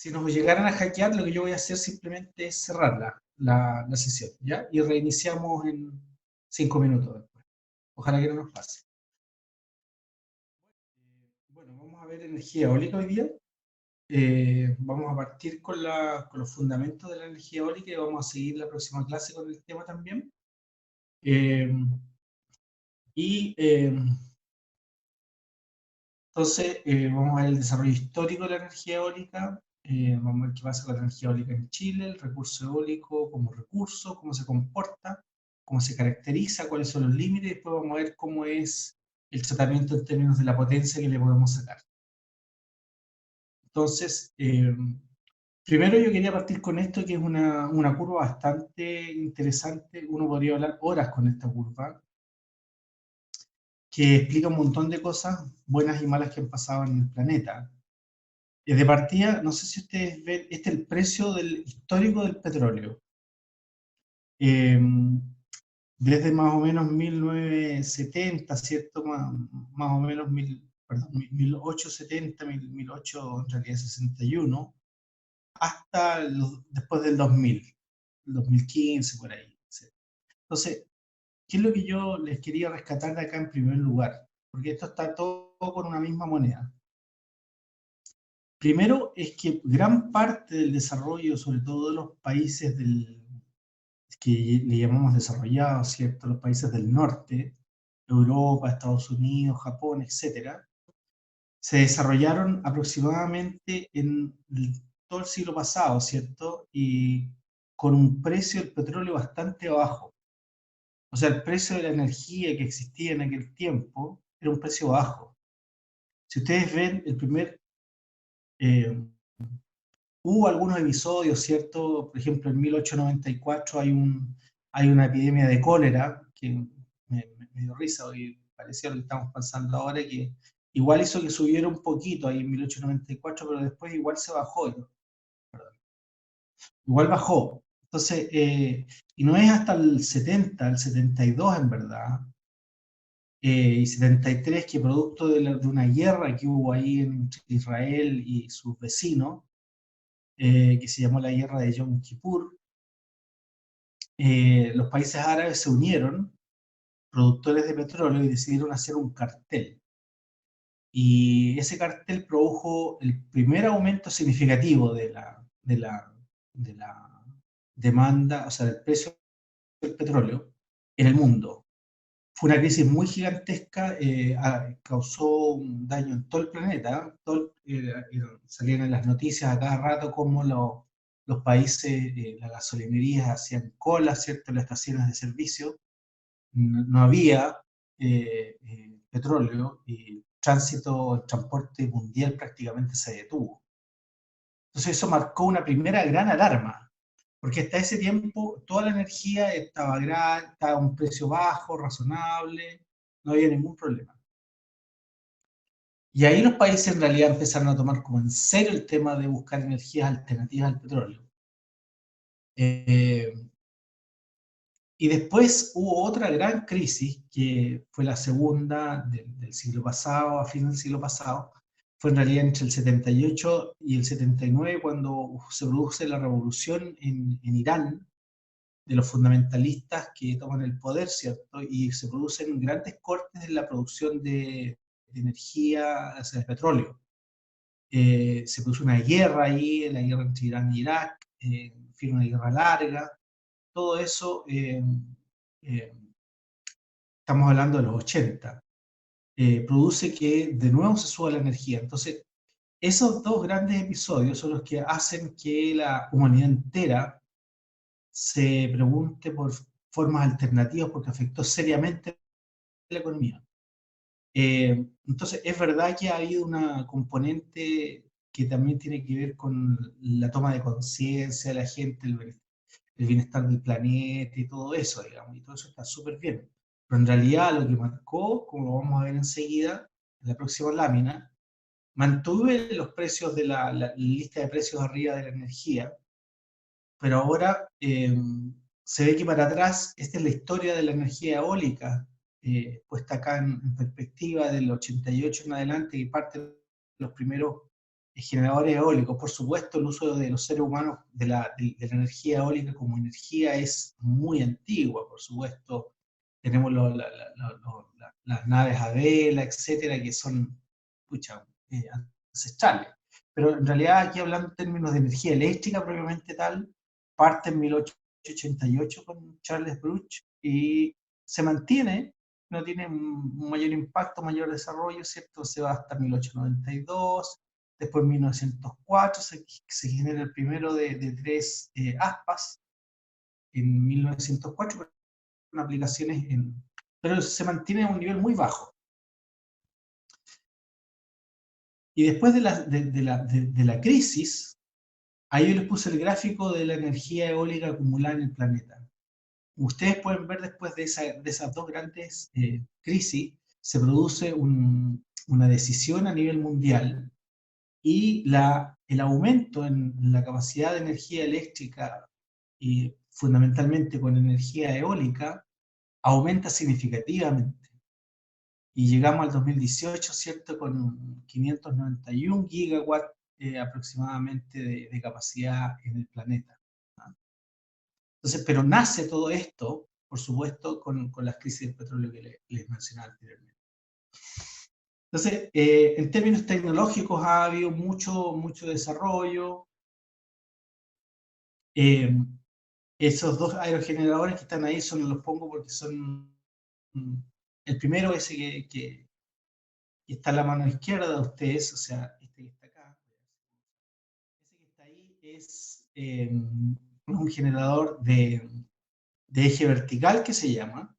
Si nos llegaran a hackear, lo que yo voy a hacer simplemente es cerrar la sesión, ¿ya? Y reiniciamos en 5 minutos después. Ojalá que no nos pase. Bueno, vamos a ver energía eólica hoy día. Vamos a partir con los fundamentos de la energía eólica y vamos a seguir la próxima clase con el tema también. Eh, y entonces vamos a ver el desarrollo histórico de la energía eólica, vamos a ver qué pasa con la energía eólica en Chile, el recurso eólico como recurso, cómo se comporta, cómo se caracteriza, cuáles son los límites, y después vamos a ver cómo es el tratamiento en términos de la potencia que le podemos sacar. Entonces, primero yo quería partir con esto, que es una curva bastante interesante. Uno podría hablar horas con esta curva, que explica un montón de cosas buenas y malas que han pasado en el planeta. De partida, no sé si ustedes ven, este es el precio histórico del petróleo. Eh, Desde más o menos 1970, ¿cierto? Más o menos 1870, 1800, en realidad 61, hasta después del 2000, 2015, por ahí. ¿Cierto? Entonces, ¿qué es lo que yo les quería rescatar de acá en primer lugar? Porque esto está todo con una misma moneda. Primero es que gran parte del desarrollo, sobre todo de los países que le llamamos desarrollados, ¿cierto? Los países del norte, Europa, Estados Unidos, Japón, etcétera, se desarrollaron aproximadamente en todo el siglo pasado, ¿cierto? Y con un precio del petróleo bastante bajo. O sea, el precio de la energía que existía en aquel tiempo era un precio bajo. Si ustedes ven el primer... Eh, hubo algunos episodios, ¿cierto? Por ejemplo, en 1894 hay una epidemia de cólera, que me dio risa, hoy parecía lo que estamos pasando ahora, que igual hizo que subiera un poquito ahí en 1894, pero después igual se bajó, ¿no? Igual bajó. Entonces, y no es hasta el 70, el 72 en verdad, y 73, que producto de una guerra que hubo ahí entre Israel y sus vecinos, que se llamó la guerra de Yom Kippur, los países árabes se unieron, productores de petróleo, y decidieron hacer un cartel. Y ese cartel produjo el primer aumento significativo de la demanda, o sea, del precio del petróleo en el mundo. Fue una crisis muy gigantesca, causó un daño en todo el planeta. Salían en las noticias a cada rato como los países, las gasolinerías hacían colas, ¿cierto?, en las estaciones de servicio. No había petróleo y el transporte mundial prácticamente se detuvo. Entonces eso marcó una primera gran alarma, porque hasta ese tiempo toda la energía estaba a un precio bajo, razonable, no había ningún problema. Y ahí los países en realidad empezaron a tomar como en serio el tema de buscar energías alternativas al petróleo. Y después hubo otra gran crisis, que fue la segunda del siglo pasado, a fin del siglo pasado. Fue en realidad entre el 78 y el 79, cuando se produce la revolución en Irán, de los fundamentalistas que toman el poder, ¿cierto? Y se producen grandes cortes en la producción de energía, o sea, de petróleo. Se produce una guerra ahí, la guerra entre Irán y Irak, una guerra larga. Todo eso, eh, estamos hablando de los 80, produce que de nuevo se suba la energía. Entonces, esos dos grandes episodios son los que hacen que la humanidad entera se pregunte por formas alternativas, porque afectó seriamente la economía. Entonces, es verdad que ha habido una componente que también tiene que ver con la toma de conciencia de la gente, el bienestar del planeta y todo eso, digamos, y todo eso está súper bien. Pero en realidad lo que marcó, como lo vamos a ver enseguida, en la próxima lámina, mantuve los precios de la lista de precios arriba de la energía, pero ahora se ve que para atrás, esta es la historia de la energía eólica, puesta acá en perspectiva del 88 en adelante, y parte de los primeros generadores eólicos. Por supuesto, el uso de los seres humanos de la energía eólica como energía es muy antigua, por supuesto. Tenemos las naves a vela, etcétera, que son, pucha, ancestrales. Pero en realidad, aquí hablando en términos de energía eléctrica propiamente tal, parte en 1888 con Charles Bruch y se mantiene, no tiene un mayor impacto, mayor desarrollo, ¿cierto? Se va hasta 1892, después en 1904 se genera el primero de tres aspas, en 1904, con aplicaciones pero se mantiene a un nivel muy bajo. Y después de la crisis, ahí yo les puse el gráfico de la energía eólica acumulada en el planeta. Ustedes pueden ver después de esas dos grandes crisis, se produce una decisión a nivel mundial y el aumento en la capacidad de energía eléctrica y fundamentalmente con energía eólica aumenta significativamente. Y llegamos al 2018, ¿cierto? Con 591 gigawatts aproximadamente de capacidad en el planeta. Entonces, pero nace todo esto, por supuesto, con las crisis del petróleo que les mencionaba anteriormente. Entonces, en términos tecnológicos ha habido mucho desarrollo. Esos dos aerogeneradores que están ahí los pongo porque son el primero, ese que está a la mano izquierda de ustedes, o sea, este que está acá. Ese que está ahí es un generador de eje vertical que se llama,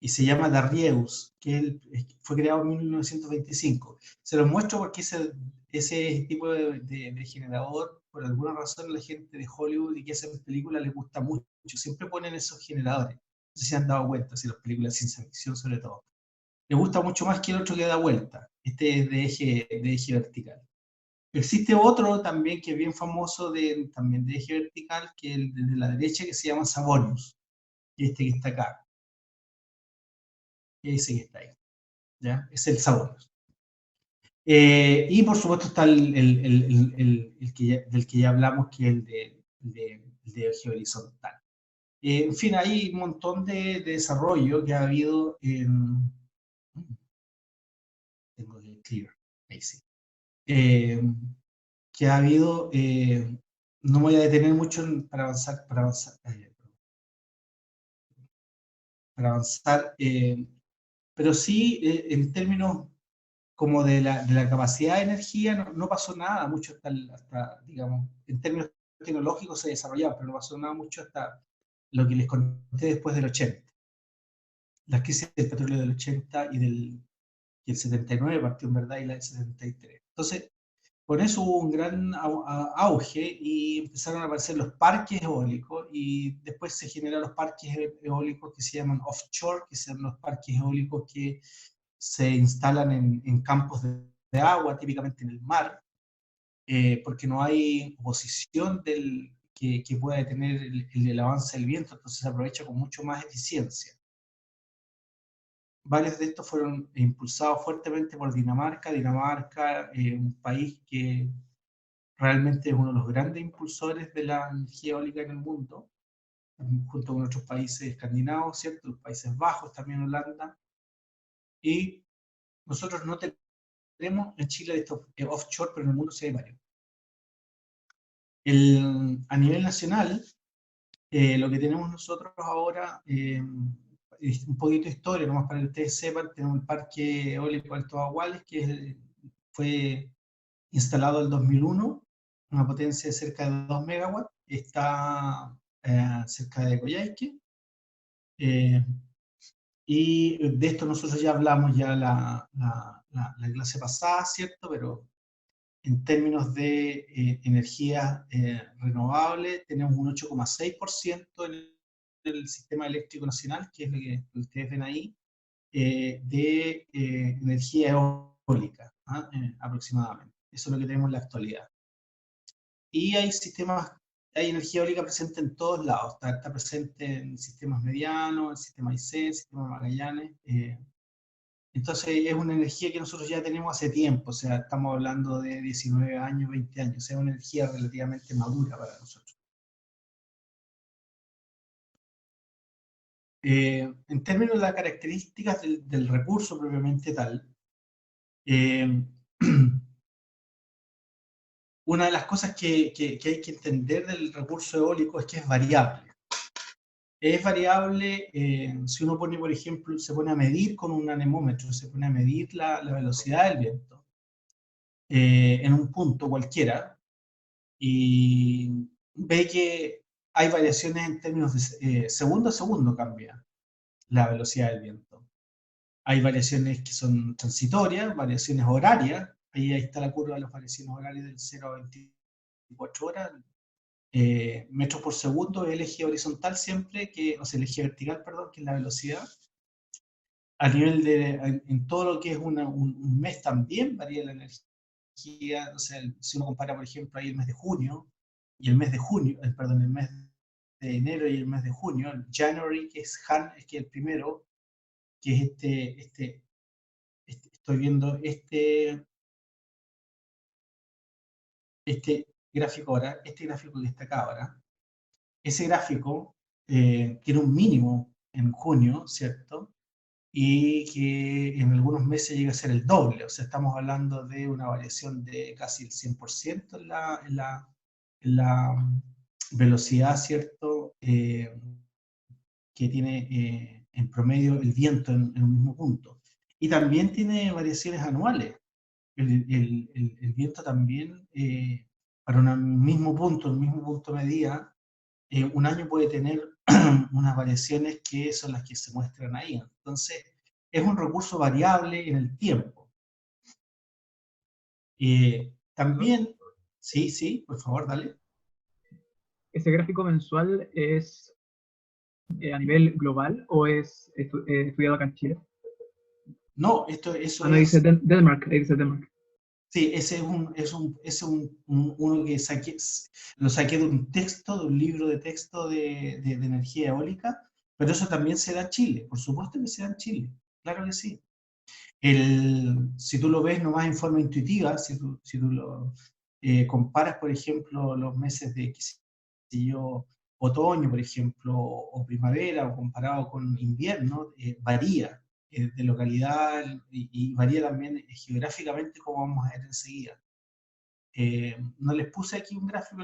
y se llama Darrieus, que fue creado en 1925. Se los muestro porque ese tipo de generador, por alguna razón, la gente de Hollywood y que hacen películas les gusta mucho. Siempre ponen esos generadores. No sé si se han dado cuenta, si las películas de ciencia ficción sobre todo. Les gusta mucho más que el otro que da vuelta. Este es de eje vertical. Existe otro también que es bien famoso, también de eje vertical, que es el de la derecha, que se llama Savonius, y este que está acá. Ese que está ahí. ¿Ya? Es el Savonius. Y por supuesto está del que ya hablamos, que es el de eje horizontal. En fin, hay un montón de desarrollo que ha habido en... Tengo que clear, ahí sí. Que ha habido, no me voy a detener mucho para avanzar, pero sí en términos como de la capacidad de energía no pasó nada mucho hasta, digamos, en términos tecnológicos se desarrollaba, pero no pasó nada mucho hasta lo que les conté después del 80. La crisis del petróleo del 80 y el 79 partió en verdad, y la del 73. Entonces, con eso hubo un gran auge y empezaron a aparecer los parques eólicos, y después se generaron los parques eólicos que se llaman offshore, que son los parques eólicos que se instalan en campos de agua, típicamente en el mar, porque no hay oposición que pueda detener el avance del viento, entonces se aprovecha con mucho más eficiencia. Varios de estos fueron impulsados fuertemente por Dinamarca. Dinamarca, un país que realmente es uno de los grandes impulsores de la energía eólica en el mundo, junto con otros países escandinavos, ¿cierto? Los Países Bajos, también Holanda. Y nosotros no tenemos en Chile estos offshore, pero en el mundo sí hay varios. A nivel nacional, lo que tenemos nosotros ahora, es un poquito de historia, nomás para que ustedes sepan. Tenemos el Parque Eólico Altos Aguales, que fue instalado en el 2001, una potencia de cerca de 2 megawatts, está cerca de Coyhaique, y de esto nosotros ya hablamos ya la clase pasada, ¿cierto? Pero en términos de energía renovable, tenemos un 8,6% en el sistema eléctrico nacional, que es lo que ustedes ven ahí, de energía eólica, aproximadamente. Eso es lo que tenemos en la actualidad. Y hay energía eólica presente en todos lados. Está presente en sistemas medianos, en sistema IC, en sistema Magallanes, Entonces es una energía que nosotros ya tenemos hace tiempo, o sea, estamos hablando de 19 años, 20 años, o sea, es una energía relativamente madura para nosotros. En términos de las características del recurso propiamente tal, eh, una de las cosas que hay que entender del recurso eólico es que es variable. Es variable, si uno pone, por ejemplo, se pone a medir con un anemómetro, se pone a medir la velocidad del viento en un punto cualquiera y ve que hay variaciones en términos de segundo a segundo cambia la velocidad del viento. Hay variaciones que son transitorias, variaciones horarias, ahí está la curva de las variaciones horarias del 0 a 24 horas, metros por segundo, el eje horizontal siempre, o sea, el eje vertical, perdón, que es la velocidad. A nivel en todo lo que es un mes también varía la energía, o sea, si uno compara, por ejemplo, ahí el mes de junio y el mes de junio, perdón, el mes de enero y el mes de junio, el January, que es el primero, que es estoy viendo este gráfico ahora, este gráfico que está acá ahora, ese gráfico tiene un mínimo en junio, ¿cierto? Y que en algunos meses llega a ser el doble, o sea, estamos hablando de una variación de casi el 100% en la velocidad, ¿cierto? Que tiene en promedio el viento en un mismo punto. Y también tiene variaciones anuales. El viento también, para un mismo punto medida, un año puede tener unas variaciones que son las que se muestran ahí. Entonces, es un recurso variable en el tiempo. También, sí, sí, por favor, dale. ¿Ese gráfico mensual es a nivel global o es estudiado acá en Chile? No, eso Ah, no, dice es, Denmark, ahí dice Denmark. sí, ese es uno que lo saqué de un texto, de un libro de texto de energía eólica, pero eso también se da en Chile, por supuesto que se da en Chile, claro que sí. Si tú lo ves nomás en forma intuitiva, si tú lo comparas, por ejemplo, los meses de, qué sé yo, otoño, por ejemplo, o primavera, o comparado con invierno, varía de localidad y varía también geográficamente, como vamos a ver enseguida. No les puse aquí un gráfico,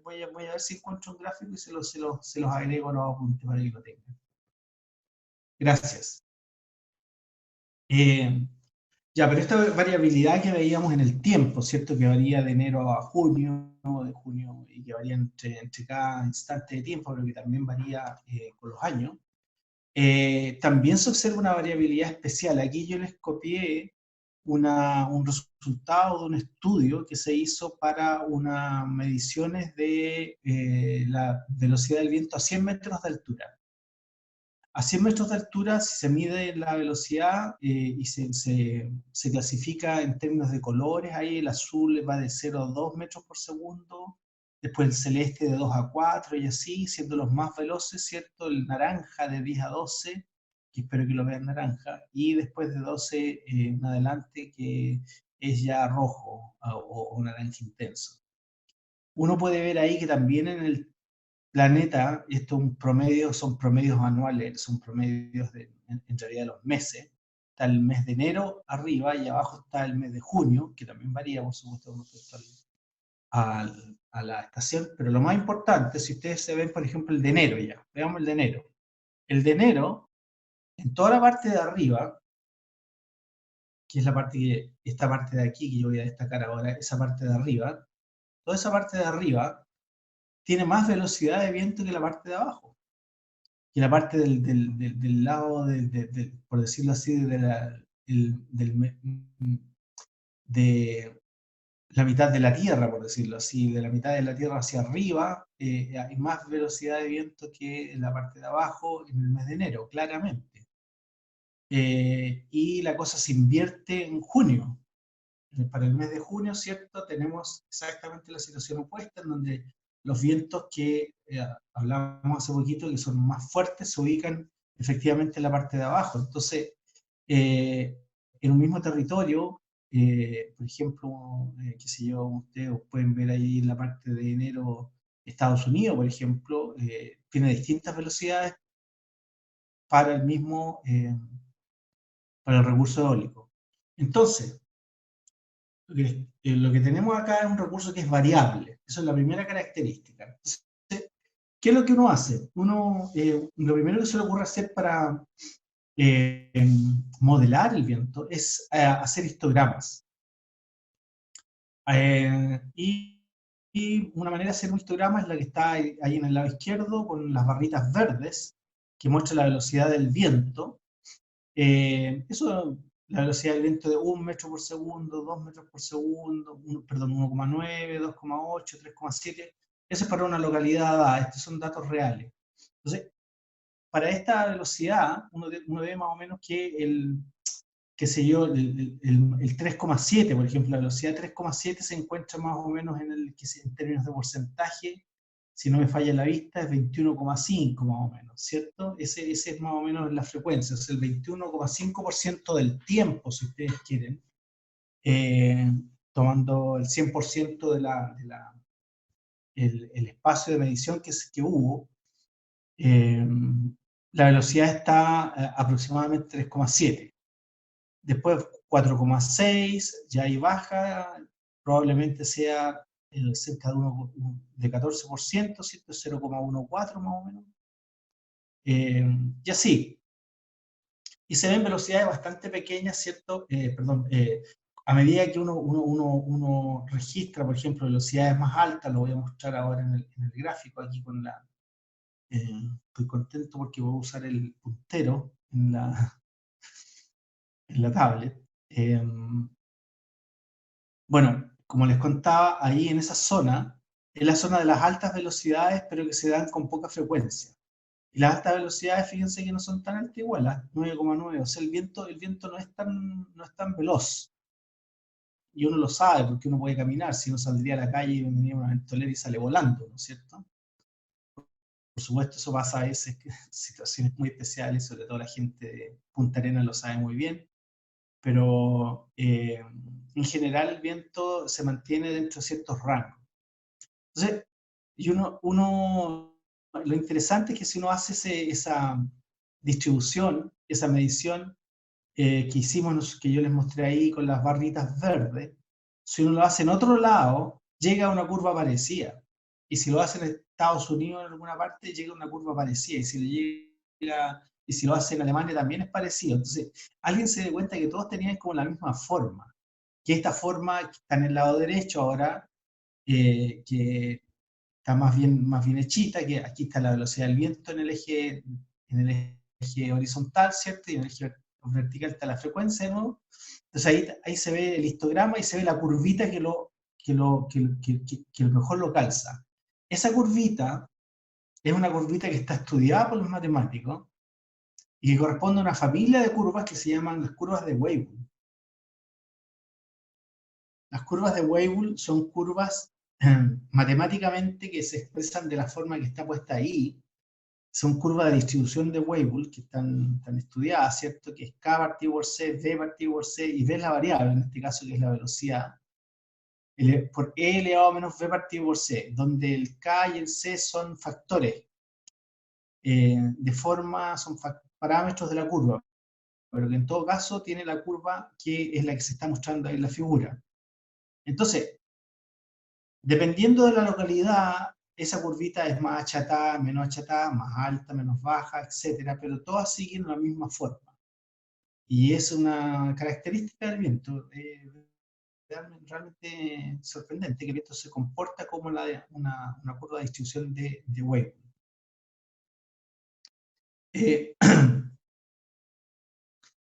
voy a ver si encuentro un gráfico y se los agrego a los apuntes para que lo tengan. Gracias. Ya, pero esta variabilidad que veíamos en el tiempo, ¿cierto? Que varía de enero a junio, ¿no? De junio, y que varía entre cada instante de tiempo, pero que también varía con los años. También se observa una variabilidad especial. Aquí yo les copié un resultado de un estudio que se hizo para unas mediciones de la velocidad del viento a 100 metros de altura. A 100 metros de altura, si se mide la velocidad y se clasifica en términos de colores, ahí el azul va de 0 a 2 metros por segundo, después el celeste de 2 a 4 y así, siendo los más veloces, ¿cierto? El naranja de 10 a 12, que espero que lo vean naranja, y después de 12 en adelante, que es ya rojo o naranja intenso. Uno puede ver ahí que también en el planeta, esto un promedio, son promedios anuales, son promedios en realidad de los meses. Está el mes de enero arriba y abajo está el mes de junio, que también varía, por supuesto, con respecto a la estación. Pero lo más importante, si ustedes se ven, por ejemplo, el de enero ya, veamos el de enero. El de enero, en toda la parte de arriba, que es esta parte de aquí que yo voy a destacar ahora, esa parte de arriba, toda esa parte de arriba tiene más velocidad de viento que la parte de abajo. Y la parte del lado, por decirlo así, de la mitad de la Tierra, por decirlo así, de la mitad de la Tierra hacia arriba, hay más velocidad de viento que en la parte de abajo en el mes de enero, claramente. Y la cosa se invierte en junio. Para el mes de junio, ¿cierto? Tenemos exactamente la situación opuesta, en donde los vientos que hablábamos hace poquito, que son más fuertes, se ubican efectivamente en la parte de abajo. Entonces, en un mismo territorio, por ejemplo, qué sé yo, ustedes pueden ver ahí en la parte de enero, Estados Unidos, por ejemplo, tiene distintas velocidades para el mismo, para el recurso eólico. Entonces, lo que tenemos acá es un recurso que es variable. Esa es la primera característica. Entonces, ¿qué es lo que uno hace? Lo primero que se le ocurre hacer para modelar el viento es hacer histogramas. Y una manera de hacer un histograma es la que está ahí en el lado izquierdo, con las barritas verdes, que muestra la velocidad del viento. Eso, la velocidad del viento de 1 metro por segundo, 2 metros por segundo, perdón, 1,9, 2,8, 3,7. Eso es para una localidad dada, estos son datos reales. Entonces, para esta velocidad, uno ve más o menos que qué sé yo, el 3,7, por ejemplo, la velocidad 3,7 se encuentra más o menos en términos de porcentaje, si no me falla la vista, es 21,5 más o menos, ¿cierto? Ese es más o menos la frecuencia, es el 21,5% del tiempo, si ustedes quieren, tomando el 100% el espacio de medición que hubo. La velocidad está aproximadamente 3,7. Después 4,6, ya ahí baja, probablemente sea cerca de 14%, ¿cierto? 0,14 más o menos. Y así. Y se ven velocidades bastante pequeñas, ¿cierto? A medida que uno registra, por ejemplo, velocidades más altas, lo voy a mostrar ahora en el gráfico, aquí con la... estoy contento porque voy a usar el puntero en la tablet. Bueno, como les contaba, ahí en esa zona, es la zona de las altas velocidades, pero que se dan con poca frecuencia. Y las altas velocidades, fíjense que no son tan altas igual, 9,9. O sea, el viento no es tan veloz. Y uno lo sabe porque uno puede caminar. Si uno saldría a la calle y venía una ventolera y sale volando, ¿no es cierto? Por supuesto, eso pasa a veces, situaciones muy especiales, sobre todo la gente de Punta Arenas lo sabe muy bien. Pero en general el viento se mantiene dentro de ciertos rangos. Entonces, lo interesante es que si uno hace esa distribución, esa medición que hicimos, que yo les mostré ahí con las barritas verdes, si uno lo hace en otro lado, llega a una curva parecida. Y si lo hace en Estados Unidos en alguna parte, llega a una curva parecida. Y si lo hace en Alemania también es parecido. Entonces, alguien se da cuenta que todos tenían como la misma forma. Que esta forma que está en el lado derecho ahora, que está más bien hechita, que aquí está la velocidad del viento en el eje horizontal, ¿cierto? Y en el eje vertical está la frecuencia de nuevo. Entonces ahí se ve el histograma y se ve la curvita que mejor lo calza. Esa curvita es una curvita que está estudiada por los matemáticos y que corresponde a una familia de curvas que se llaman las curvas de Weibull. Las curvas de Weibull son curvas matemáticamente que se expresan de la forma que está puesta ahí. Son curvas de distribución de Weibull que están estudiadas, ¿cierto? Que es K partido por C, V partido por C, y V es la variable, en este caso que es la velocidad, por E elevado a menos V partido por C, donde el K y el C son factores, son parámetros de la curva, pero que en todo caso tiene la curva que es la que se está mostrando ahí en la figura. Entonces, dependiendo de la localidad, esa curvita es más achatada, menos achatada, más alta, menos baja, etcétera, pero todas siguen la misma forma. Y es una característica del viento realmente sorprendente, que el viento se comporta como una curva de distribución de Weibull.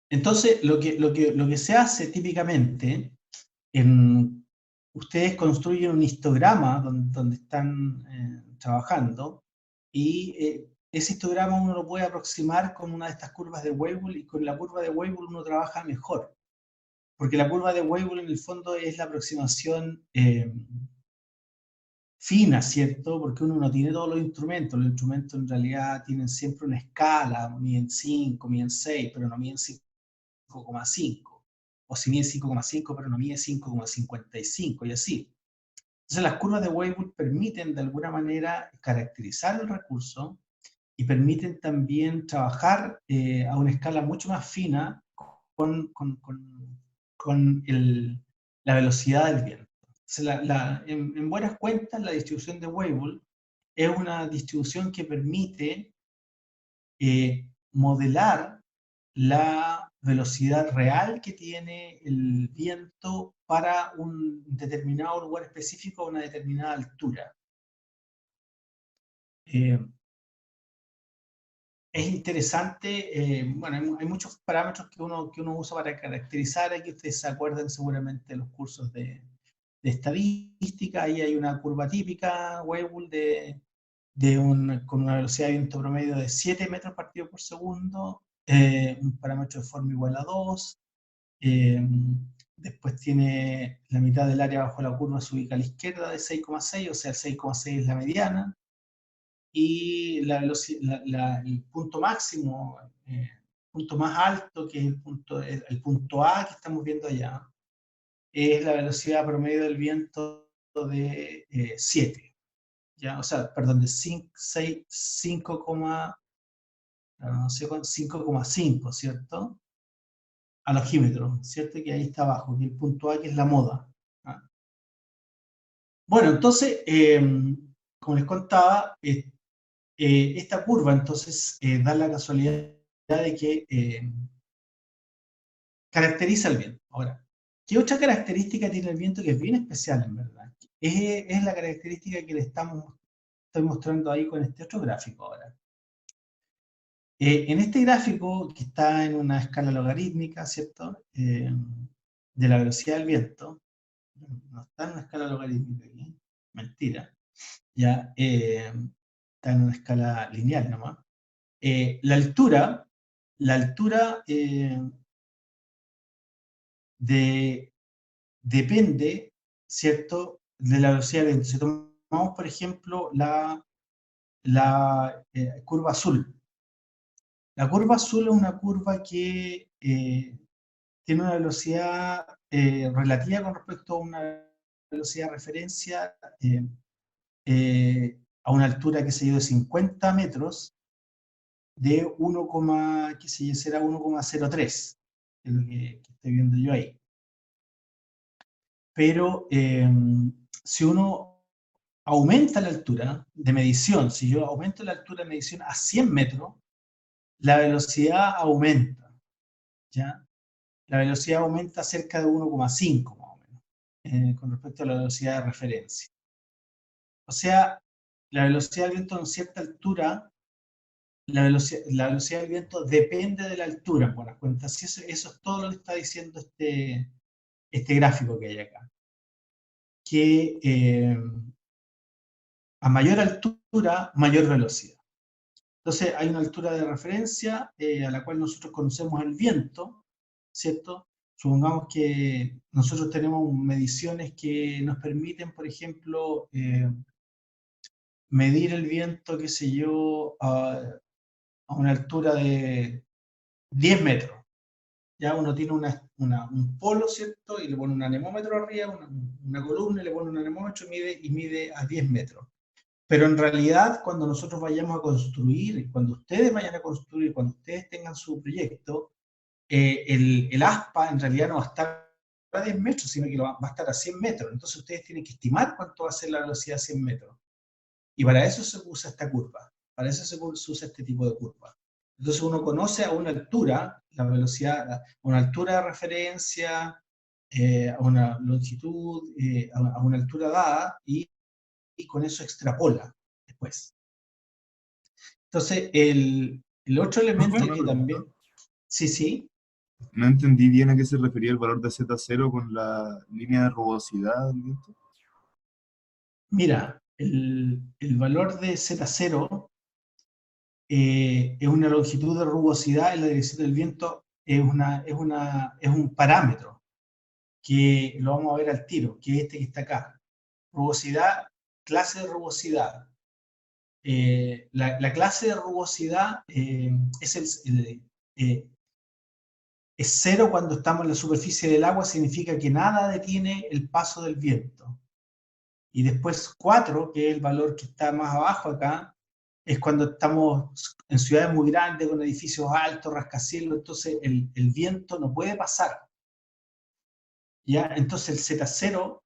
Entonces, lo que se hace típicamente, ustedes construyen un histograma donde están trabajando, y ese histograma uno lo puede aproximar con una de estas curvas de Weibull, y con la curva de Weibull uno trabaja mejor, porque la curva de Weibull en el fondo es la aproximación fina, ¿cierto? Porque uno no tiene todos los instrumentos en realidad tienen siempre una escala, miden 5, miden 6, pero no miden 5 5,5, o si mide 5,5 pero no mide 5,55 y así. Entonces las curvas de Weibull permiten de alguna manera caracterizar el recurso y permiten también trabajar a una escala mucho más fina con la velocidad del viento. En buenas cuentas, la distribución de Weibull es una distribución que permite modelar la velocidad real que tiene el viento para un determinado lugar específico a una determinada altura. Es interesante, bueno, hay muchos parámetros que uno usa para caracterizar. Aquí ustedes se acuerdan seguramente de los cursos de estadística. Ahí hay una curva típica, Weibull, con una velocidad de viento promedio de 7 metros partido por segundo, un parámetro de forma igual a 2. Después tiene la mitad del área bajo la curva se ubica a la izquierda de 6,6, o sea, el 6,6 es la mediana. Y el punto máximo, punto más alto, que es el punto A que estamos viendo allá, es la velocidad promedio del viento de 7. ¿Ya? O sea, perdón, de 5,5, ¿cierto? Al ojímetro, ¿cierto? Que ahí está abajo, que el punto A, que es la moda. ¿Ah? Bueno, entonces, como les contaba, esta curva entonces da la casualidad de que caracteriza el viento. Ahora, ¿qué otra característica tiene el viento que es bien especial, en verdad? Es la característica que le estoy mostrando ahí con este otro gráfico ahora. En este gráfico, que está en una escala logarítmica, ¿cierto? De la velocidad del viento, no está en una escala logarítmica aquí, mentira, ya está en una escala lineal nomás. La altura depende, ¿cierto?, de la velocidad del viento. Si tomamos, por ejemplo, la curva azul. La curva azul es una curva que tiene una velocidad relativa con respecto a una velocidad de referencia a una altura, qué sé yo, de 50 metros, de 1, qué sé yo, será 1,03, es lo que estoy viendo yo ahí. Pero si uno aumenta la altura de medición, si yo aumento la altura de medición a 100 metros, la velocidad aumenta, ¿ya? La velocidad aumenta cerca de 1,5 más o menos, con respecto a la velocidad de referencia. O sea, la velocidad del viento en cierta altura, la velocidad del viento depende de la altura, en buenas cuentas. Eso es todo lo que está diciendo este gráfico que hay acá. Que a mayor altura, mayor velocidad. Entonces hay una altura de referencia a la cual nosotros conocemos el viento, ¿cierto? Supongamos que nosotros tenemos mediciones que nos permiten, por ejemplo, medir el viento, qué sé yo, a una altura de 10 metros. Ya uno tiene un polo, ¿cierto? Y le pone un anemómetro arriba, una columna, y le pone un anemómetro y mide a 10 metros. Pero en realidad, cuando nosotros vayamos a construir, cuando ustedes vayan a construir, cuando ustedes tengan su proyecto, el aspa en realidad no va a estar a 10 metros, sino que va a estar a 100 metros. Entonces ustedes tienen que estimar cuánto va a ser la velocidad a 100 metros. Y para eso se usa esta curva, para eso se usa este tipo de curva. Entonces uno conoce a una altura, la velocidad, a una altura de referencia, a una longitud, a una altura dada, y con eso extrapola después. Entonces, el otro elemento que también... Sí, sí. No entendí bien a qué se refería el valor de Z0 con la línea de rugosidad del viento. Mira, el valor de Z0 es una longitud de rugosidad en la dirección del viento, es un parámetro que lo vamos a ver al tiro, que es este que está acá. Rugosidad, clase de rugosidad. La clase de rugosidad es es 0 cuando estamos en la superficie del agua, significa que nada detiene el paso del viento. Y después 4, que es el valor que está más abajo acá, es cuando estamos en ciudades muy grandes, con edificios altos, rascacielos, entonces el viento no puede pasar. ¿Ya? Entonces el Z0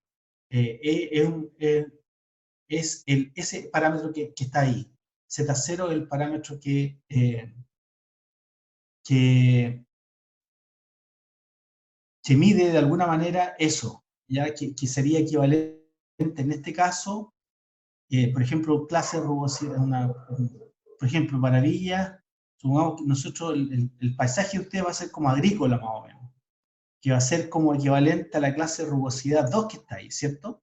es ese parámetro que está ahí. Z0 es el parámetro que mide de alguna manera eso, ¿ya? Que sería equivalente en este caso, por ejemplo, clase de rugosidad, por ejemplo, para Villa, supongamos que nosotros, el paisaje de usted va a ser como agrícola más o menos, que va a ser como equivalente a la clase de rugosidad 2 que está ahí, ¿cierto?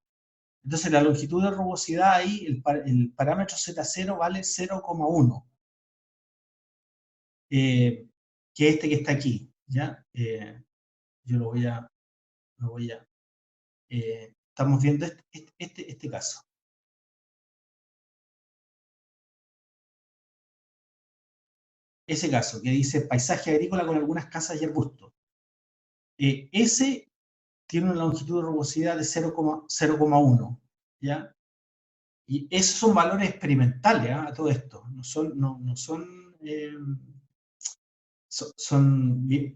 Entonces la longitud de rugosidad ahí, el parámetro Z0 vale 0,1, que es este que está aquí, ¿ya? Yo lo voy a estamos viendo este caso. Ese caso, que dice paisaje agrícola con algunas casas y arbustos. Ese tiene una longitud de rugosidad de 0,1, ¿ya? Y esos son valores experimentales, ¿eh? A todo esto. No son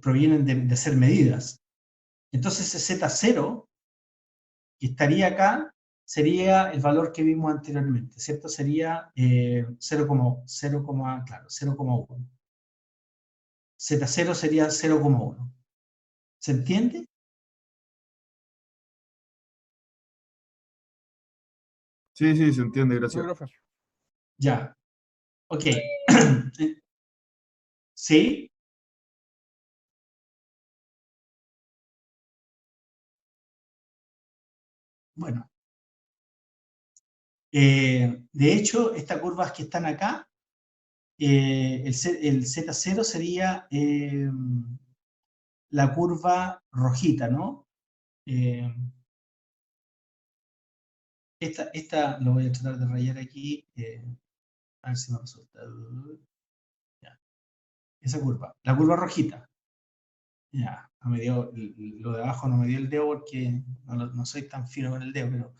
provienen de ser medidas. Entonces ese Z0, que estaría acá, sería el valor que vimos anteriormente, ¿cierto? Sería 0,1. Z0 sería 0,1. ¿Se entiende? Sí, sí, se entiende, Sí, gracias. profe. Ya. Ok. ¿Sí? Bueno. De hecho, estas curvas que están acá, el Z0 sería la curva rojita, ¿no? Esta lo voy a tratar de rayar aquí, a ver si me resulta. Ya. Esa curva, la curva rojita. Ya, no me dio, lo de abajo no me dio el dedo porque no soy tan fino con el dedo, pero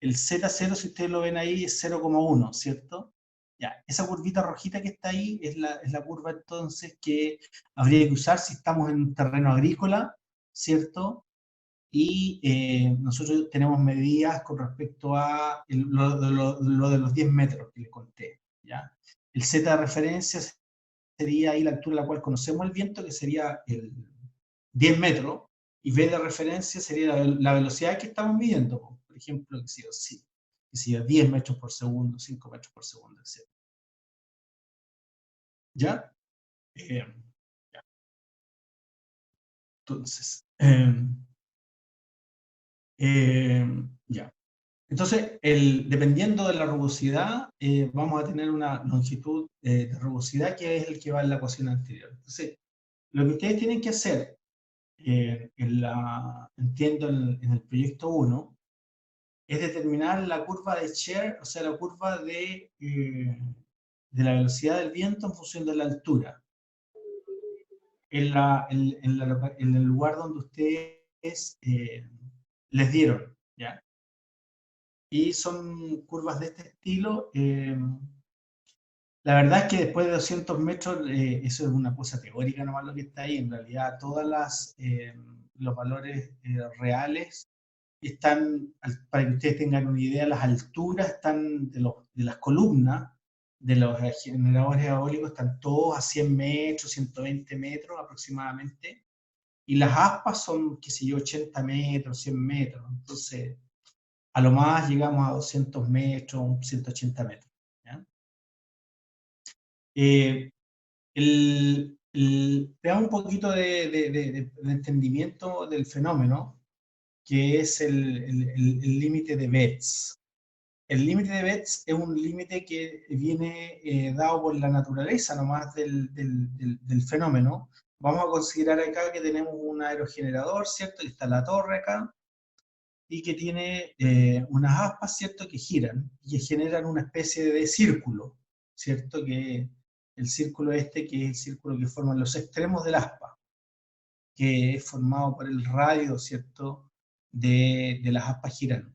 el Z0, si ustedes lo ven ahí, es 0,1, ¿cierto? Ya, esa curvita rojita que está ahí es la curva entonces que habría que usar si estamos en un terreno agrícola, ¿cierto? Y nosotros tenemos medidas con respecto a lo de los 10 metros que les conté, ¿ya? El Z de referencia sería ahí la altura a la cual conocemos el viento, que sería el 10 metros, y V de referencia sería la velocidad que estamos midiendo, por ejemplo, que sea 10 metros por segundo, 5 metros por segundo, etc. ¿Ya? Ya. Entonces, ya. Entonces, dependiendo de la rugosidad, vamos a tener una longitud de rugosidad que es el que va en la ecuación anterior. Entonces, lo que ustedes tienen que hacer, entiendo en el proyecto 1, es determinar la curva de Sher, o sea, la curva de la velocidad del viento en función de la altura. En el lugar donde ustedes les dieron, ¿ya? Y son curvas de este estilo. La verdad es que después de 200 metros, eso es una cosa teórica nomás lo que está ahí. En realidad, los valores reales están, para que ustedes tengan una idea, las alturas están de las columnas de los generadores eólicos, están todos a 100 metros, 120 metros aproximadamente, y las aspas son, qué sé yo, 80 metros, 100 metros. Entonces, a lo más llegamos a 200 metros, 180 metros. ¿Ya? Te da un poquito de entendimiento del fenómeno, que es el límite de Betz. El límite de Betz es un límite que viene dado por la naturaleza nomás del fenómeno. Vamos a considerar acá que tenemos un aerogenerador, ¿cierto? Y está la torre acá, y que tiene unas aspas, ¿cierto?, que giran y que generan una especie de círculo, ¿cierto? Que el círculo que es el círculo que forman los extremos del aspa. que es formado por el radio, ¿cierto?, de las aspas girando.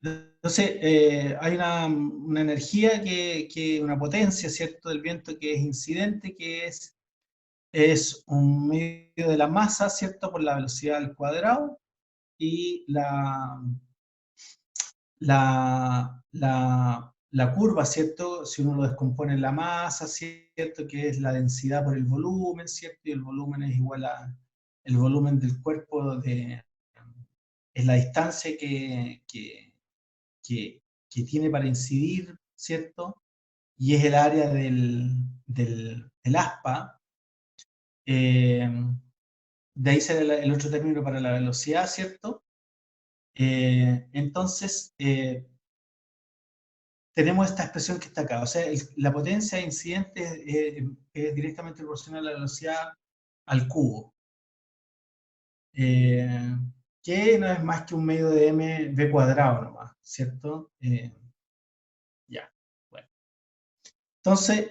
Entonces, hay una energía, una potencia, ¿cierto?, del viento que es incidente, que es un medio de la masa, ¿cierto?, por la velocidad al cuadrado, y la curva, ¿cierto?, si uno lo descompone en la masa, ¿cierto?, que es la densidad por el volumen, ¿cierto?, y el volumen es igual a el volumen del cuerpo, es la distancia que tiene para incidir, ¿cierto?, y es el área del aspa. De ahí sale el otro término para la velocidad, ¿cierto? Entonces, tenemos esta expresión que está acá, o sea, la potencia incidente es directamente proporcional a la velocidad al cubo, que no es más que un medio de mv cuadrado nomás, ¿cierto? Ya, bueno. Entonces,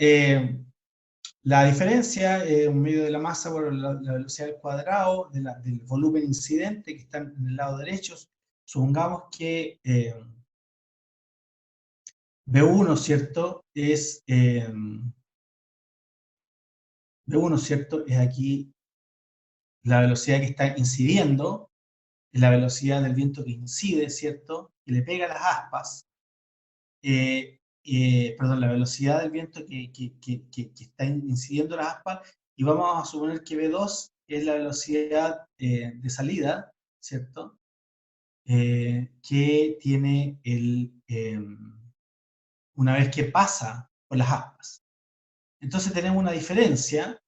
la diferencia es un medio de la masa por la velocidad al cuadrado del volumen incidente que está en el lado derecho. Supongamos que V1, ¿cierto? V1, ¿cierto?, es aquí la velocidad que está incidiendo, es la velocidad del viento que incide, ¿cierto?, que le pega a las aspas. Perdón, la velocidad del viento que está incidiendo las aspas, y vamos a suponer que V2 es la velocidad de salida, ¿cierto?, que tiene una vez que pasa por las aspas. Entonces tenemos una diferencia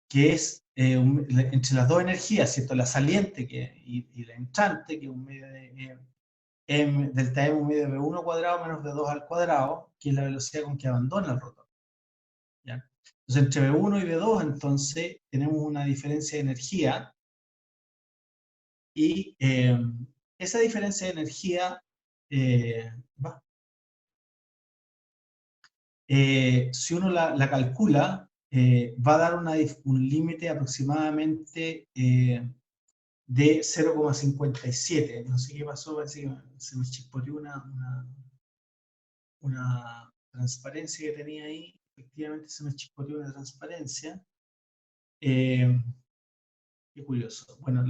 que es entre las dos energías, ¿cierto?, la saliente y la entrante, que es un medio de delta M, un medio de V1 cuadrado menos V2 al cuadrado, que es la velocidad con que abandona el rotor, ¿ya? Entonces, entre V1 y V2, entonces, tenemos una diferencia de energía, y esa diferencia de energía si uno la calcula, va a dar un límite aproximadamente de 0,57. No sé qué pasó, parece que se me chispoteó una transparencia que tenía ahí. Efectivamente se me chispoteó una transparencia. Qué curioso. Bueno,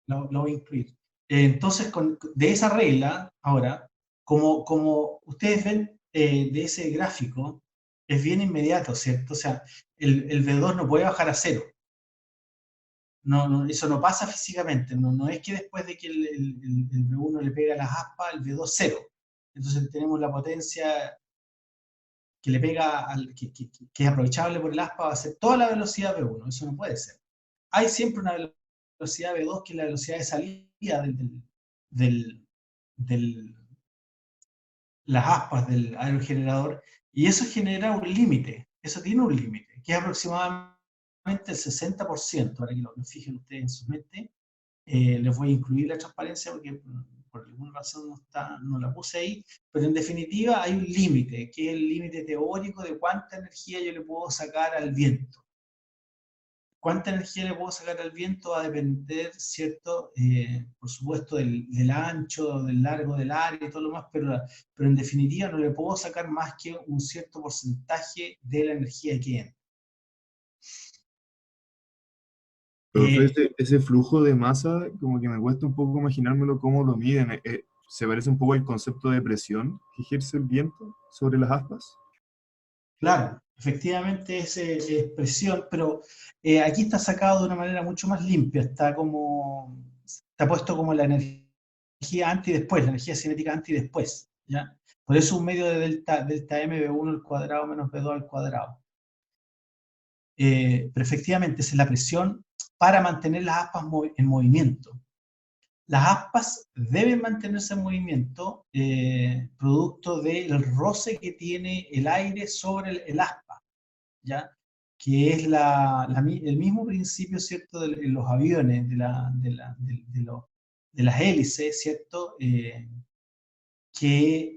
lo voy a incluir. Entonces, de esa regla, ahora, como ustedes ven de ese gráfico, es bien inmediato, ¿cierto? O sea, el V2 no puede bajar a cero. No, eso no pasa físicamente. No es que después de que el V1 le pega las aspas, el V2 cero. Entonces tenemos la potencia que le pega, que es aprovechable por el aspa, va a ser toda la velocidad V1. Eso no puede ser. Hay siempre una velocidad V2, que es la velocidad de salida las aspas del aerogenerador, y eso genera un límite, eso tiene un límite, que es aproximadamente el 60%, para que lo fijen ustedes en su mente. Les voy a incluir la transparencia porque por alguna razón no la puse ahí, pero en definitiva hay un límite, que es el límite teórico de cuánta energía yo le puedo sacar al viento. ¿Cuánta energía le puedo sacar al viento? Va a depender, ¿cierto? Por supuesto, del ancho, del largo del área y todo lo más, pero en definitiva no le puedo sacar más que un cierto porcentaje de la energía que entra. Profe, ese flujo de masa, como que me cuesta un poco imaginármelo cómo lo miden. ¿Se parece un poco al concepto de presión que ejerce el viento sobre las aspas? Claro, efectivamente es presión, pero aquí está sacado de una manera mucho más limpia, está puesto como la energía antes y después, la energía cinética antes y después, ¿ya? Por eso un medio de delta M V1 al cuadrado menos V2 al cuadrado. Pero efectivamente esa es la presión para mantener las aspas en movimiento. Las aspas deben mantenerse en movimiento producto del roce que tiene el aire sobre el aspa, ¿ya? Que es el mismo principio, ¿cierto?, de los aviones, de las hélices, ¿cierto?, que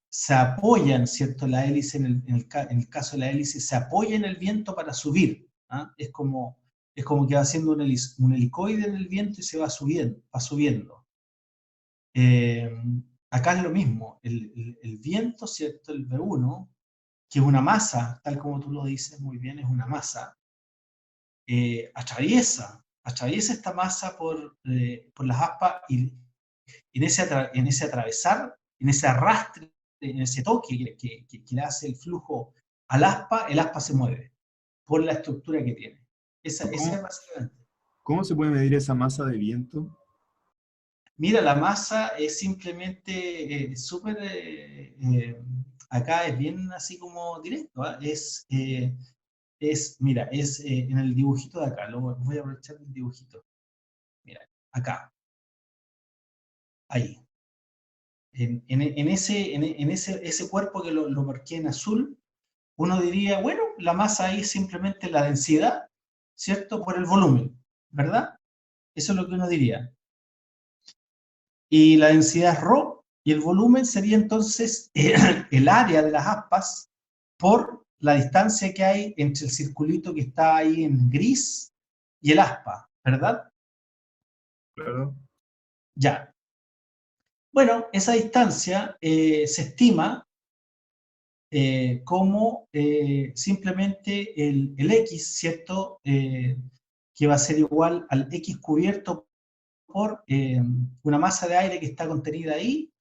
se apoyan, ¿cierto?, la hélice, en el caso de la hélice, se apoya en el viento para subir, ¿ah? Es como que va haciendo un helicoide en el viento y se va subiendo, va subiendo. Acá es lo mismo, el viento, ¿cierto? El V1, que es una masa, tal como tú lo dices muy bien, es una masa, atraviesa esta masa por las aspas y en ese atravesar, en ese arrastre, en ese toque que le hace el flujo al aspa, el aspa se mueve por la estructura que tiene. Esa es básicamente. ¿Cómo se puede medir esa masa de viento? Mira, la masa es simplemente súper, acá es bien así como directo, ¿ah? Mira, es en el dibujito de acá, voy a aprovechar el dibujito. Mira, acá, ahí. Ese cuerpo que lo marqué en azul, uno diría, bueno, la masa ahí es simplemente la densidad, ¿cierto? Por el volumen, ¿verdad? Eso es lo que uno diría. Y la densidad es ρ, y el volumen sería entonces el área de las aspas por la distancia que hay entre el circulito que está ahí en gris y el aspa, ¿verdad? Claro. Ya. Bueno, esa distancia se estima como simplemente el X, ¿cierto? Que va a ser igual al X cubierto por una masa de aire que está contenida ahí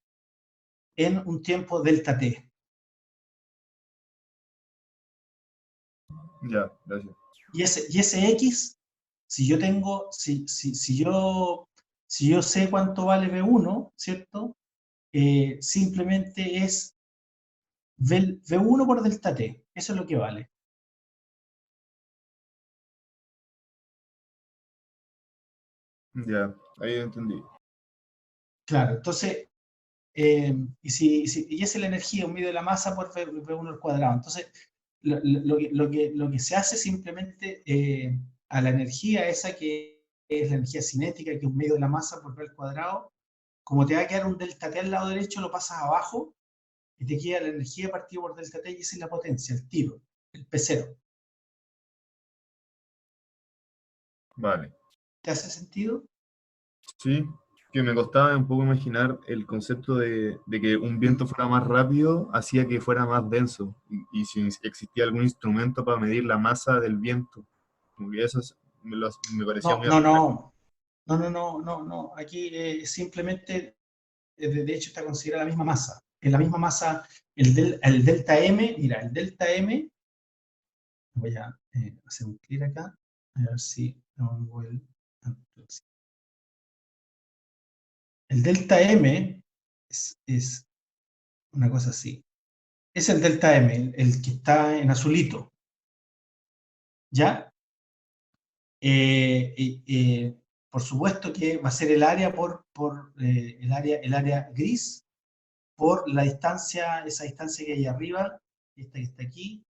en un tiempo delta T. Ya, gracias. Y ese X, si yo tengo, si yo sé cuánto vale V1, ¿cierto? Simplemente es V1 por delta T. Eso es lo que vale. Ya, ahí entendí. Claro, entonces, y esa es la energía, un medio de la masa por V1 al cuadrado. Entonces, lo que se hace simplemente a la energía esa que es la energía cinética, que es un medio de la masa por V al cuadrado, como te va a quedar un delta T al lado derecho, lo pasas abajo y te queda la energía partida por delta T y esa es la potencia, el tiro, el P0. Vale. ¿Te hace sentido? Sí, que me costaba un poco imaginar el concepto de que un viento fuera más rápido hacía que fuera más denso y si existía algún instrumento para medir la masa del viento. Como que me parecía No, muy no, abstracto. no. No. Aquí simplemente, de hecho, está considerada la misma masa. En la misma masa, el delta M, mira, el delta M, voy a hacer un clic acá, a ver si pongo el delta M es una cosa así. Es el delta M, el que está en azulito. ¿Ya? Por supuesto que va a ser el área por el área gris por la distancia, esa distancia que hay arriba, esta que está aquí,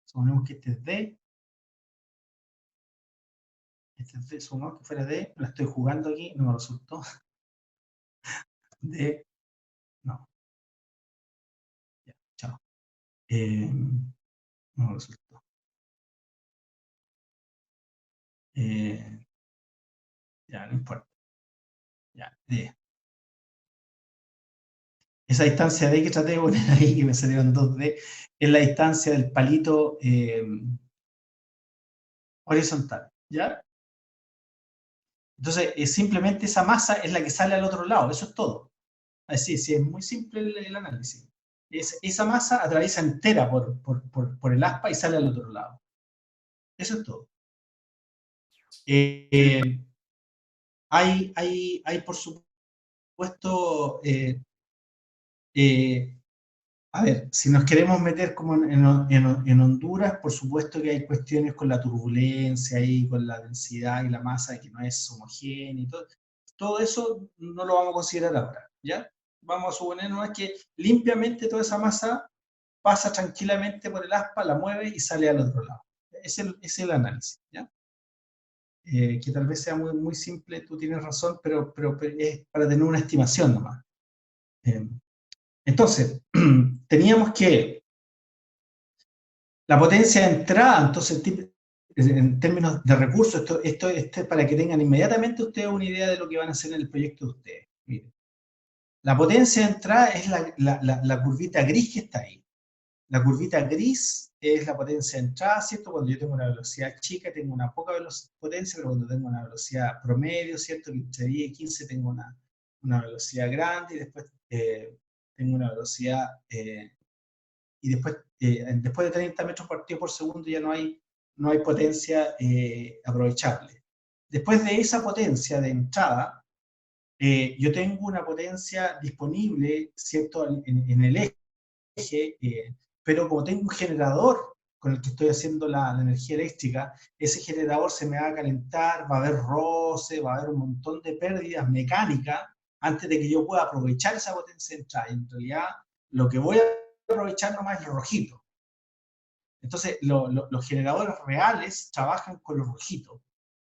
suponemos que este es D, este es D, supongamos que fuera D, la estoy jugando aquí, no me resultó, D, no, ya, chao, no me resultó, ya, no importa, ya, D. Esa distancia D que traté de poner ahí, que me salieron 2D, es la distancia del palito horizontal, ¿ya? Entonces, simplemente esa masa es la que sale al otro lado, eso es todo. Así, sí, es muy simple el análisis. Esa masa atraviesa entera por el aspa y sale al otro lado. Eso es todo. Eh, hay, por supuesto, eh, a ver, si nos queremos meter como en Honduras, por supuesto que hay cuestiones con la turbulencia y con la densidad y la masa que no es homogénea y todo. Todo eso no lo vamos a considerar ahora, ¿ya? Vamos a suponer nomás que limpiamente toda esa masa pasa tranquilamente por el aspa, la mueve y sale al otro lado. Es el análisis, ¿ya? Que tal vez sea muy, muy simple, tú tienes razón, pero es para tener una estimación nomás. Entonces, teníamos que la potencia de entrada, entonces en términos de recursos, esto es para que tengan inmediatamente ustedes una idea de lo que van a hacer en el proyecto de ustedes. Miren, la potencia de entrada es la curvita gris que está ahí. La curvita gris es la potencia de entrada, ¿cierto? Cuando yo tengo una velocidad chica, tengo una poca potencia, pero cuando tengo una velocidad promedio, ¿cierto? Que entre 10 y 15 tengo una velocidad grande, y después tengo una velocidad, y después de 30 metros partido por segundo ya no hay potencia aprovechable. Después de esa potencia de entrada, yo tengo una potencia disponible, ¿cierto? En el eje, pero como tengo un generador con el que estoy haciendo la energía eléctrica, ese generador se me va a calentar, va a haber roce, va a haber un montón de pérdidas mecánicas antes de que yo pueda aprovechar esa potencia de entrada. Y en realidad, lo que voy a aprovechar nomás es lo rojito. Entonces, los generadores reales trabajan con los rojitos.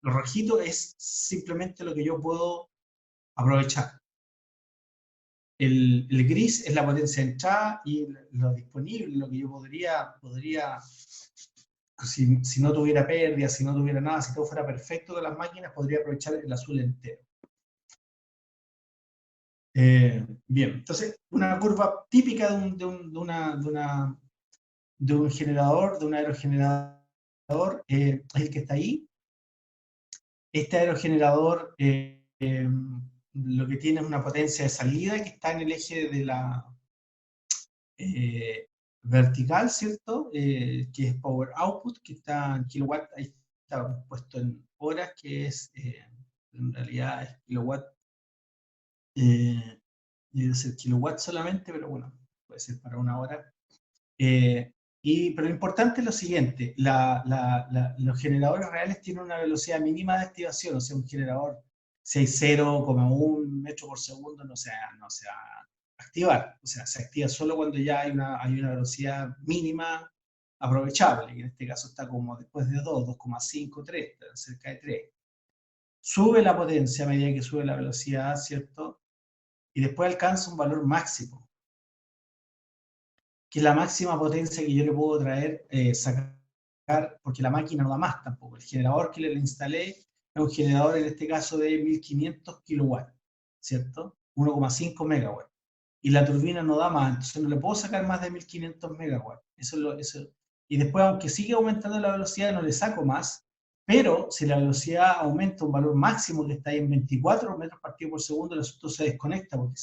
Los rojitos es simplemente lo que yo puedo aprovechar. El gris es la potencia de entrada y lo disponible, lo que yo podría si no tuviera pérdida, si no tuviera nada, si todo fuera perfecto de las máquinas, podría aprovechar el azul entero. Bien, entonces, una curva típica de un generador, de un aerogenerador, es el que está ahí. Este aerogenerador lo que tiene es una potencia de salida que está en el eje de la vertical, ¿cierto? Que es power output, que está en kilowatt, ahí está puesto en horas, que es, en realidad es kilowatt, debe ser kilowatt solamente, pero bueno, puede ser para una hora. Pero lo importante es lo siguiente, los generadores reales tienen una velocidad mínima de activación, o sea, un generador, si hay 0,1 metro por segundo, no se va a activar, o sea, se activa solo cuando ya hay una velocidad mínima aprovechable, que en este caso está como después de 2,5, 3, cerca de 3. Sube la potencia a medida que sube la velocidad, ¿cierto? Y después alcanza un valor máximo, que es la máxima potencia que yo le puedo traer, sacar, porque la máquina no da más tampoco. El generador que le instalé es un generador, en este caso, de 1500 kilowatts, ¿cierto? 1,5 megawatts. Y la turbina no da más, entonces no le puedo sacar más de 1500 megawatts. Y después, aunque siga aumentando la velocidad, no le saco más, pero si la velocidad aumenta un valor máximo que está ahí en 24 metros partido por segundo, el asunto se desconecta, porque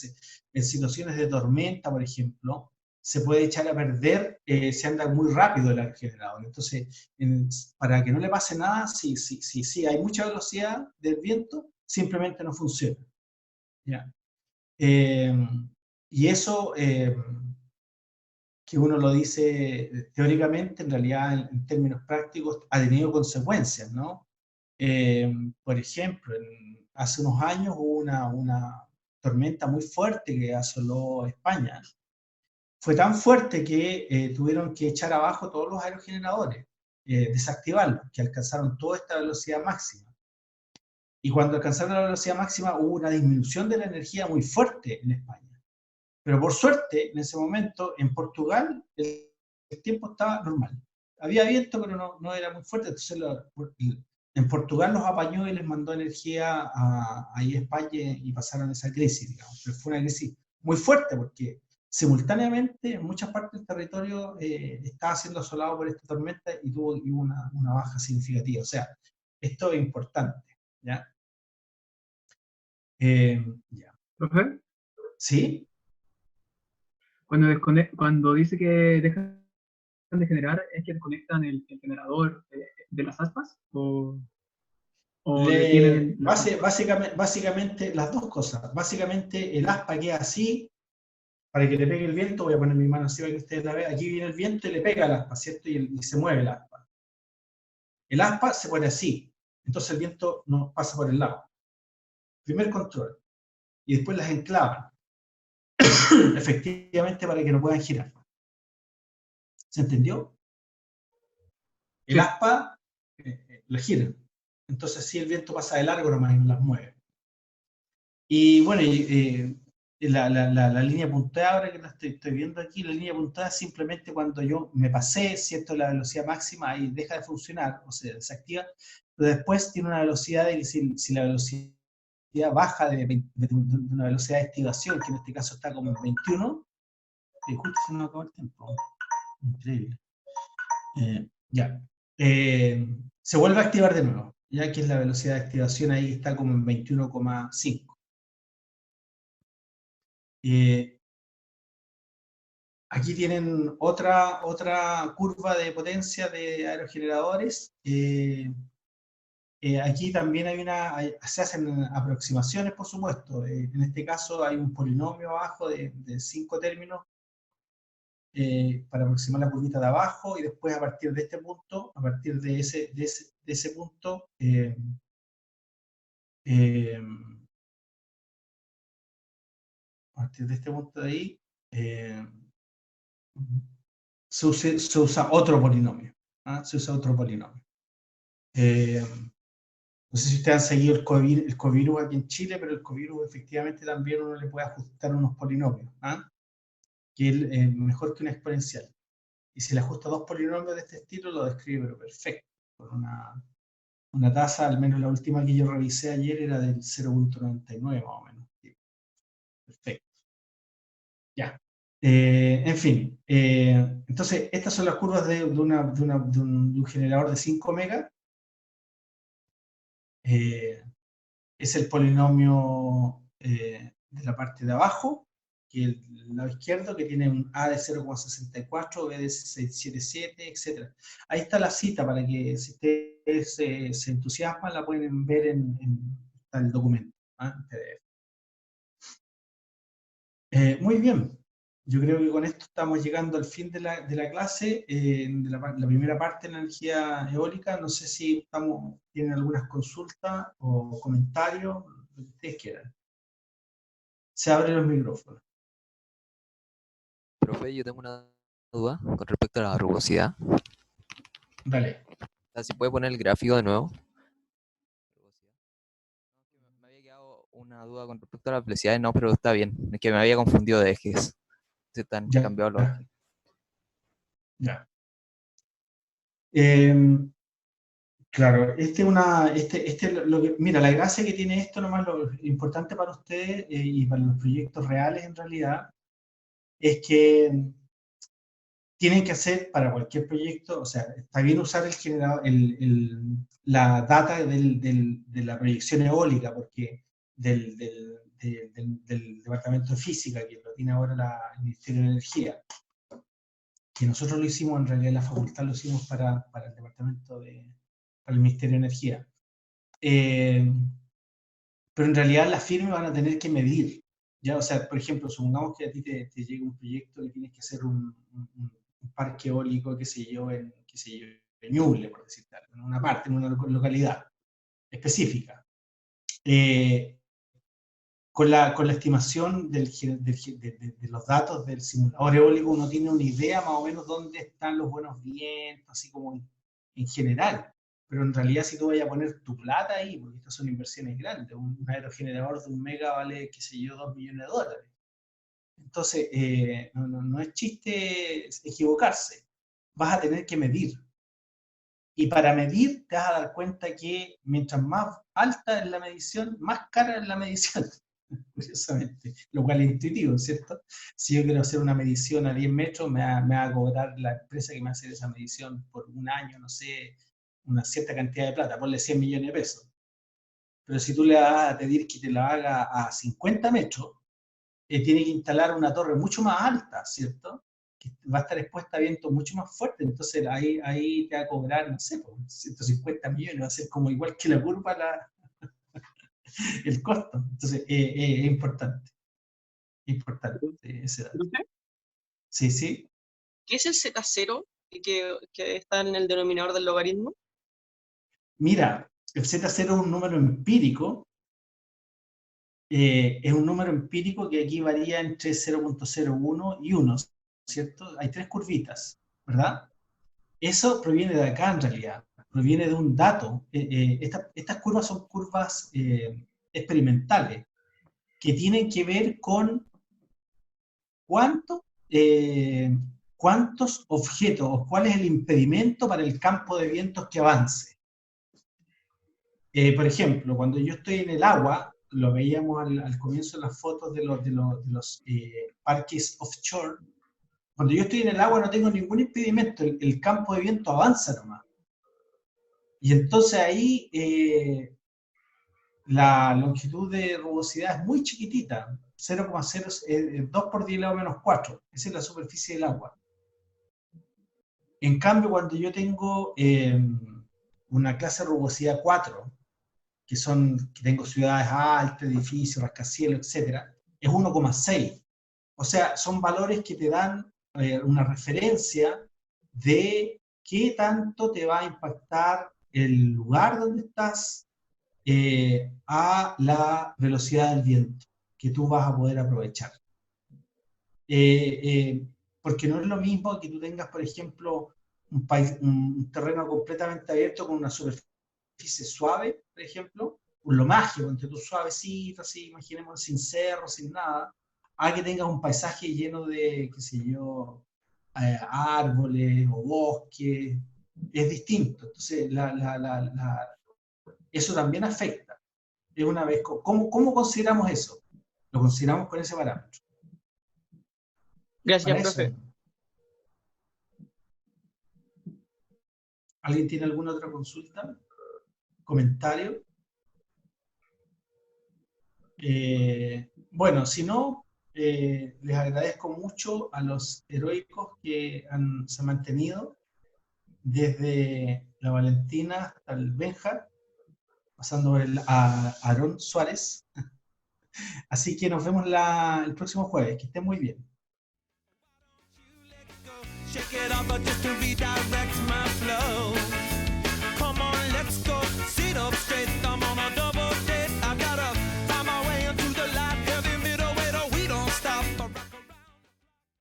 en situaciones de tormenta, por ejemplo, se puede echar a perder, se anda muy rápido el aerogenerador. Entonces, para que no le pase nada, si hay mucha velocidad del viento, simplemente no funciona. ¿Ya? Y eso, que uno lo dice teóricamente, en realidad en términos prácticos ha tenido consecuencias, ¿no? Por ejemplo, hace unos años hubo una tormenta muy fuerte que asoló España. Fue tan fuerte que tuvieron que echar abajo todos los aerogeneradores, desactivarlos, que alcanzaron toda esta velocidad máxima. Y cuando alcanzaron la velocidad máxima hubo una disminución de la energía muy fuerte en España. Pero por suerte, en ese momento, en Portugal, el tiempo estaba normal. Había viento, pero no era muy fuerte. Entonces, en Portugal los apañó y les mandó energía ahí a España y pasaron esa crisis, digamos. Pero fue una crisis muy fuerte porque simultáneamente en muchas partes del territorio estaba siendo asolado por esta tormenta y hubo una baja significativa. O sea, esto es importante, ¿ya? Ya. ¿Profe? ¿Sí? Cuando dice que dejan de generar, ¿es que desconectan el generador de las aspas? ¿O detienen las aspas? Básicamente las dos cosas. Básicamente el aspa queda así, para que le pegue el viento, voy a poner mi mano así para que ustedes la vean. Aquí viene el viento y le pega al aspa, ¿cierto? Y se mueve el aspa. El aspa se pone así, entonces el viento no pasa por el lado. Primer control. Y después las enclavan, efectivamente, para que no puedan girar. ¿Se entendió? El aspa la giran. Entonces, si el viento pasa de largo, nomás no las mueve. Y bueno, la línea punteada, ahora que la estoy viendo aquí, la línea punteada es simplemente cuando yo me pasé, ¿cierto? La velocidad máxima, ahí deja de funcionar, o se desactiva, pero después tiene una velocidad de que si la velocidad baja de una velocidad de activación, que en este caso está como en 21, justo se nos acabó el tiempo, increíble. Ya. Se vuelve a activar de nuevo, ya que es la velocidad de activación ahí está como en 21,5. Aquí tienen otra curva de potencia de aerogeneradores. Aquí también se hacen aproximaciones, por supuesto. En este caso hay un polinomio abajo de 5 términos para aproximar la curvita de abajo, y después a partir de este punto, a partir de ese punto, a partir de este punto de ahí, se usa otro polinomio. Se usa otro polinomio. No sé si ustedes han seguido el covirus aquí en Chile, pero el covirus efectivamente también uno le puede ajustar unos polinomios, que es mejor que una exponencial. Y si le ajusta dos polinomios de este estilo, lo describe pero perfecto. Con una tasa, al menos la última que yo revisé ayer, era del 0,99 más o menos. Perfecto. Ya. En fin. Entonces, estas son las curvas de un generador de 5 megas. Es el polinomio de la parte de abajo, que es el lado izquierdo, que tiene un A de 0,64, B de 677, etc. Ahí está la cita para que si ustedes se entusiasman, la pueden ver en el documento, en PDF. Muy bien. Yo creo que con esto estamos llegando al fin de la clase, de la primera parte de la energía eólica. No sé si tienen algunas consultas o comentarios, lo que ustedes quieran. Se abren los micrófonos. Profe, yo tengo una duda con respecto a la rugosidad. Dale. ¿Si puede poner el gráfico de nuevo? Me había quedado una duda con respecto a las velocidades, no, pero está bien. Es que me había confundido de ejes. Se están cambiando los ejes. Ya. Claro, mira, la gracia que tiene esto, nomás lo importante para ustedes y para los proyectos reales en realidad, es que tienen que hacer para cualquier proyecto, o sea, está bien usar el generador, la data de la proyección eólica, porque del Departamento de Física, que lo tiene ahora el Ministerio de Energía, que nosotros lo hicimos, en realidad la facultad lo hicimos para el Departamento para el Ministerio de Energía. Pero en realidad las firmas van a tener que medir, ¿ya? O sea, por ejemplo, supongamos que a ti te llega un proyecto que tienes que hacer un parque eólico, qué sé yo, en Ñuble, por decirte algo, en una parte, en una localidad específica. Con la estimación de los datos del simulador eólico, uno tiene una idea más o menos dónde están los buenos vientos, así como en general. Pero en realidad, si tú vayas a poner tu plata ahí, porque estas son inversiones grandes, un aerogenerador de 1 mega vale, qué sé yo, $2 millones. Entonces, no es chiste equivocarse. Vas a tener que medir. Y para medir, te vas a dar cuenta que mientras más alta es la medición, más cara es la medición. Curiosamente, lo cual es intuitivo, ¿cierto? Si yo quiero hacer una medición a 10 metros, me va a cobrar la empresa que me hace esa medición por un año, no sé, una cierta cantidad de plata, ponle 100 millones de pesos. Pero si tú le vas a pedir que te la haga a 50 metros, tiene que instalar una torre mucho más alta, ¿cierto? Que va a estar expuesta a vientos mucho más fuertes, entonces ahí te va a cobrar, no sé, 150 millones, va a ser como igual que la curva el costo. Entonces, es importante ese dato. Sí, sí. ¿Qué es el Z0 que está en el denominador del logaritmo? Mira, el Z0 es un número empírico. Es un número empírico que aquí varía entre 0,01 y 1, ¿cierto? Hay 3 curvitas, ¿verdad? Eso proviene de acá en realidad, proviene de un dato. Estas curvas son curvas experimentales que tienen que ver con cuántos objetos o cuál es el impedimento para el campo de vientos que avance. Por ejemplo, cuando yo estoy en el agua, lo veíamos al comienzo de las fotos de los parques offshore, cuando yo estoy en el agua no tengo ningún impedimento, el campo de viento avanza nomás. Y entonces ahí la longitud de rugosidad es muy chiquitita, 0,0, 2 por 10 elevado menos 4, esa es la superficie del agua. En cambio, cuando yo tengo una clase de rugosidad 4, que tengo ciudades altas, edificios, rascacielos, etc., es 1,6. O sea, son valores que te dan una referencia de qué tanto te va a impactar el lugar donde estás a la velocidad del viento que tú vas a poder aprovechar. Porque no es lo mismo que tú tengas, por ejemplo, un terreno completamente abierto con una superficie suave, por ejemplo, un lomaje, donde tú suavecito, así, imaginemos, sin cerro, sin nada, a que tengas un paisaje lleno de, qué sé yo, árboles o bosques, es distinto. Entonces, eso también afecta. Es una vez, ¿cómo consideramos eso? Lo consideramos con ese parámetro. Gracias, profe. ¿Alguien tiene alguna otra consulta? ¿Comentario? Bueno, si no, les agradezco mucho a los heroicos que se han mantenido desde la Valentina hasta el Benja, pasando por a Aarón Suárez. Así que nos vemos el próximo jueves. Que estén muy bien.